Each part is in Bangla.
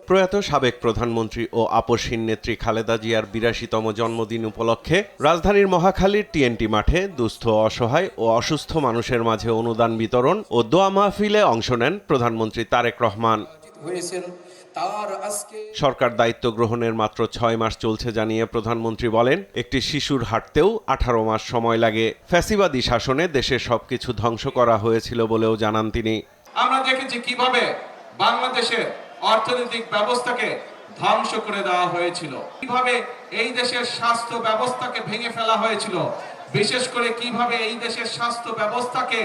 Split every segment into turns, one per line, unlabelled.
প্রয়াত সাবেক প্রধানমন্ত্রী ও আপসহীন নেত্রী খালেদা জিয়ার ৮২তম জন্মদিন উপলক্ষে রাজধানীর মহাখালীর টিএনটি মাঠে দুস্থ, অসহায় ও অসুস্থ মানুষের মাঝে অনুদান বিতরণ ও দোয়া মাহফিলে অংশ নেন প্রধানমন্ত্রী তারেক রহমান। সরকার দায়িত্ব গ্রহণের মাত্র ৬ মাস চলছে জানিয়ে প্রধানমন্ত্রী বলেন, একটি শিশুর হাঁটতেও ১৮ মাস সময় লাগে। ফ্যাসিবাদী শাসনে দেশের সবকিছু ধ্বংস করা হয়েছিল বলেও জানান তিনি।
আমরা দেখেছি কিভাবে বাংলাদেশের অর্থনৈতিক ব্যবস্থাকে ধ্বংস করে দেওয়া হয়েছিল, কিভাবে এই দেশের স্বাস্থ্য ব্যবস্থাকে ভেঙে ফেলা হয়েছিল, বিশেষ করে কিভাবে এই দেশের স্বাস্থ্য ব্যবস্থাকে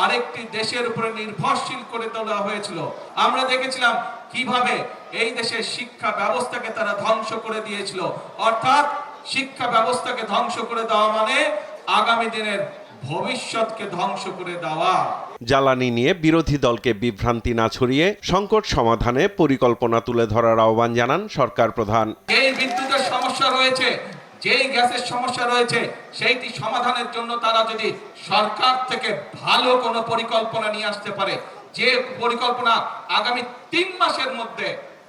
আরেকটি দেশের উপরে নির্ভরশীল করে তোলা হয়েছিল। আমরা দেখেছিলাম কিভাবে এই দেশের শিক্ষা ব্যবস্থাকে তারা ধ্বংস করে দিয়েছিল। অর্থাৎ শিক্ষা ব্যবস্থাকে ধ্বংস করে দেওয়া মানে আগামী দিনের ভবিষ্যৎকে ধ্বংস করে দেওয়া।
জ্বালানি নিয়ে বিরোধী দলকে বিভ্রান্তি না ছড়িয়ে সংকট সমাধানে পরিকল্পনা তুলে ধরার আহ্বান জানান সরকার প্রধান।
এই বিদ্যুতের সমস্যা রয়েছে, যেই গ্যাসের সমস্যা রয়েছে, সেইটি সমাধানের জন্য তারা যদি সরকার থেকে ভালো কোনো পরিকল্পনা নিয়ে আসতে পারে, যে পরিকল্পনা আগামী ৩ মাসের মধ্যে,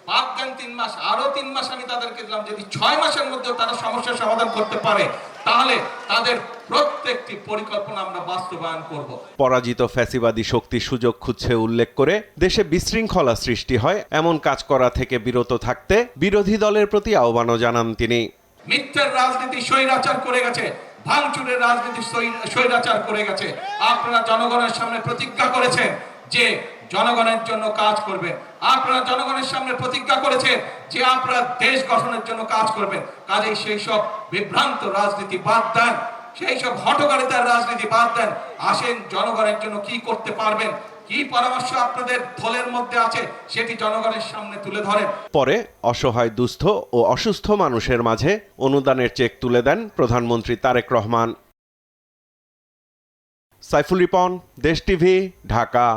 বাদ দেন ৩ মাস, আরো ৩ মাস আমি তাদেরকে দিলাম, যদি ৬ মাসের মধ্যে তারা সমস্যার সমাধান করতে পারে, তাহলে তাদের প্রত্যেকটি পরিকল্পনা আমরা বাস্তবায়ন করব।
পরাজিত ফ্যাসিবাদী শক্তি সুযোগ খুঁজছে উল্লেখ করে দেশে বিশৃঙ্খলা সৃষ্টি হয় এমন কাজ করা থেকে বিরত থাকতে বিরোধী দলের প্রতি আহ্বানও জানান তিনি।
মিথ্যার রাজনীতি স্বৈরাচার করে গেছে, ভাঙচুরের রাজনীতি স্বৈরাচার করে গেছে। আপনারা জনগণের সামনে প্রতিজ্ঞা করেছেন যে জনগণের জন্য কাজ করবেন, আপনারা জনগণের সামনে প্রতিজ্ঞা করেছেন যে আপনারা দেশ গঠনের জন্য কাজ করবেন। কাজেই সেই সব বিভ্রান্ত রাজনীতি বাদ দেন, সেই সব হঠকারিতার রাজনীতি বাদ দেন। আসেন, জনগণের জন্য কি করতে পারবেন, কি পরামর্শ আপনাদের দলের মধ্যে আছে, সেটি জনগণের সামনে তুলে ধরেন।
পরে অসহায়, দুস্থ ও অসুস্থ মানুষের মাঝে অনুদানের চেক তুলে দেন প্রধানমন্ত্রী তারেক রহমান। সাইফুল রিপন, দেশ টিভি, ঢাকা।